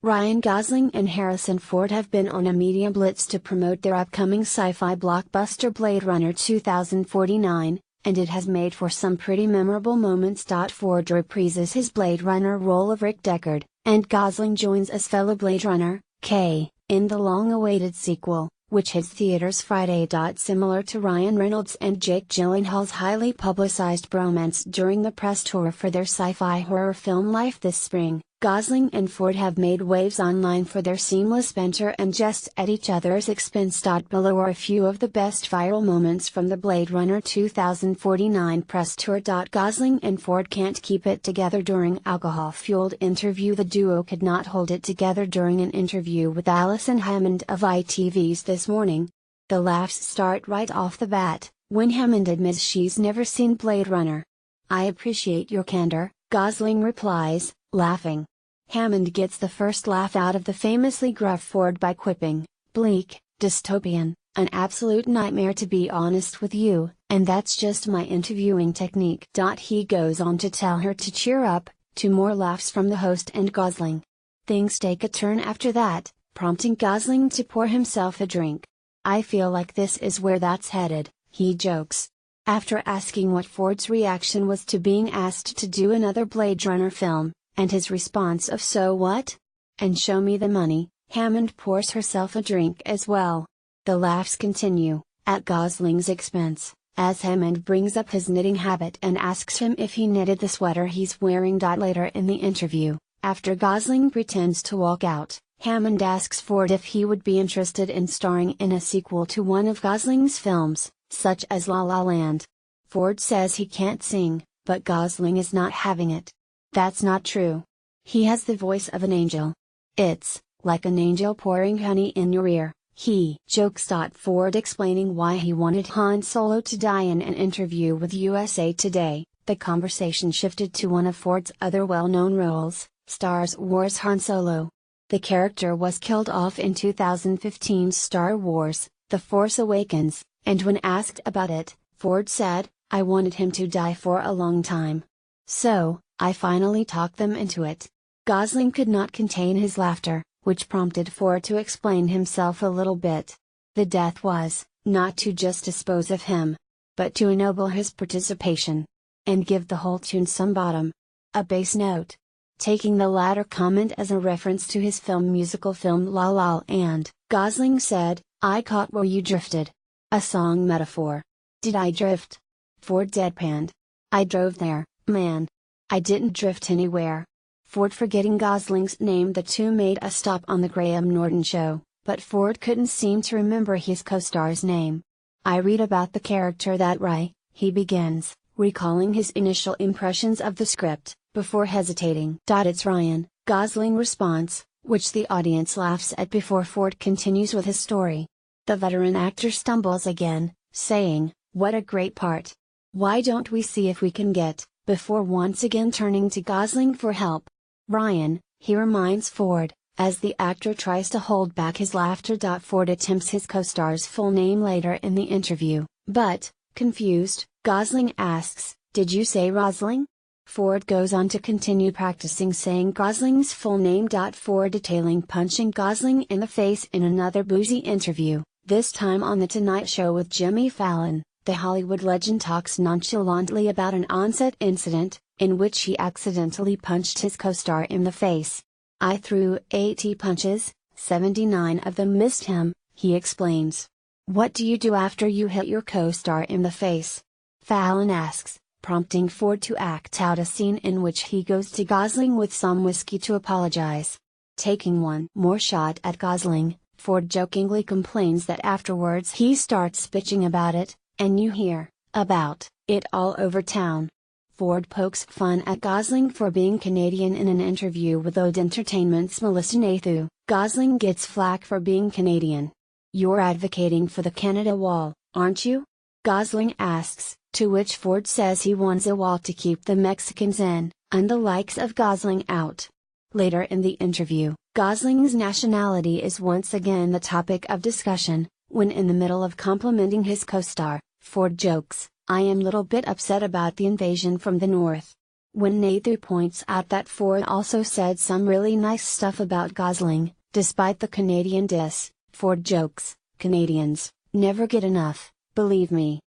Ryan Gosling and Harrison Ford have been on a media blitz to promote their upcoming sci-fi blockbuster Blade Runner 2049, and it has made for some pretty memorable moments. Ford reprises his Blade Runner role of Rick Deckard, and Gosling joins as fellow Blade Runner, K, in the long-awaited sequel, which hits theaters Friday. Similar to Ryan Reynolds and Jake Gyllenhaal's highly publicized bromance during the press tour for their sci-fi horror film Life this spring, Gosling and Ford have made waves online for their seamless banter and jests at each other's expense. Below are a few of the best viral moments from the Blade Runner 2049 press tour. Gosling and Ford can't keep it together during alcohol-fueled interview. The duo could not hold it together during an interview with Alison Hammond of ITV's This Morning. The laughs start right off the bat, when Hammond admits she's never seen Blade Runner. "I appreciate your candor," Gosling replies, laughing. Hammond gets the first laugh out of the famously gruff Ford by quipping, "Bleak, dystopian, an absolute nightmare to be honest with you, and that's just my interviewing technique." He goes on to tell her to cheer up, to more laughs from the host and Gosling. Things take a turn after that, prompting Gosling to pour himself a drink. "I feel like this is where that's headed," he jokes. After asking what Ford's reaction was to being asked to do another Blade Runner film, and his response of "So what? And show me the money," Hammond pours herself a drink as well. The laughs continue, at Gosling's expense, as Hammond brings up his knitting habit and asks him if he knitted the sweater he's wearing. Later in the interview, after Gosling pretends to walk out, Hammond asks Ford if he would be interested in starring in a sequel to one of Gosling's films, such as La La Land. Ford says he can't sing, but Gosling is not having it. "That's not true. He has the voice of an angel. It's like an angel pouring honey in your ear," he jokes. Ford explaining why he wanted Han Solo to die in an interview with USA Today. The conversation shifted to one of Ford's other well-known roles, Star Wars Han Solo. The character was killed off in 2015's Star Wars, The Force Awakens, and when asked about it, Ford said, "I wanted him to die for a long time. So, I finally talked them into it." Gosling could not contain his laughter, which prompted Ford to explain himself a little bit. The death was, not to just dispose of him, but to ennoble his participation. And give the whole tune some bottom. A bass note. Taking the latter comment as a reference to his musical film La La Land, Gosling said, "I caught where you drifted. A song metaphor. Did I drift?" Ford deadpanned. "I drove there, man. I didn't drift anywhere." Ford forgetting Gosling's name. The two made a stop on the Graham Norton show, but Ford couldn't seem to remember his co-star's name. "I read about the character that Ray," he begins, recalling his initial impressions of the script, before hesitating. "It's Ryan," Gosling responds, which the audience laughs at before Ford continues with his story. The veteran actor stumbles again, saying, "What a great part. Why don't we see if we can get," before once again turning to Gosling for help. "Ryan," he reminds Ford, as the actor tries to hold back his laughter. Ford attempts his co-star's full name later in the interview, but, confused, Gosling asks, "Did you say Rosling?" Ford goes on to continue practicing saying Gosling's full name. Ford detailing punching Gosling in the face in another boozy interview, this time on The Tonight Show with Jimmy Fallon. The Hollywood legend talks nonchalantly about an on-set incident, in which he accidentally punched his co-star in the face. "I threw 80 punches, 79 of them missed him," he explains. "What do you do after you hit your co-star in the face?" Fallon asks, prompting Ford to act out a scene in which he goes to Gosling with some whiskey to apologize. Taking one more shot at Gosling, Ford jokingly complains that afterwards he starts bitching about it, and you hear about it all over town. Ford pokes fun at Gosling for being Canadian in an interview with Ode Entertainment's Melissa Nathu. Gosling gets flack for being Canadian. "You're advocating for the Canada Wall, aren't you?" Gosling asks, to which Ford says he wants a wall to keep the Mexicans in, and the likes of Gosling out. Later in the interview, Gosling's nationality is once again the topic of discussion, when in the middle of complimenting his co-star, Ford jokes, "I am little bit upset about the invasion from the north. When Nathan points out that Ford also said some really nice stuff about Gosling, despite the Canadian diss, Ford jokes, "Canadians never get enough, believe me."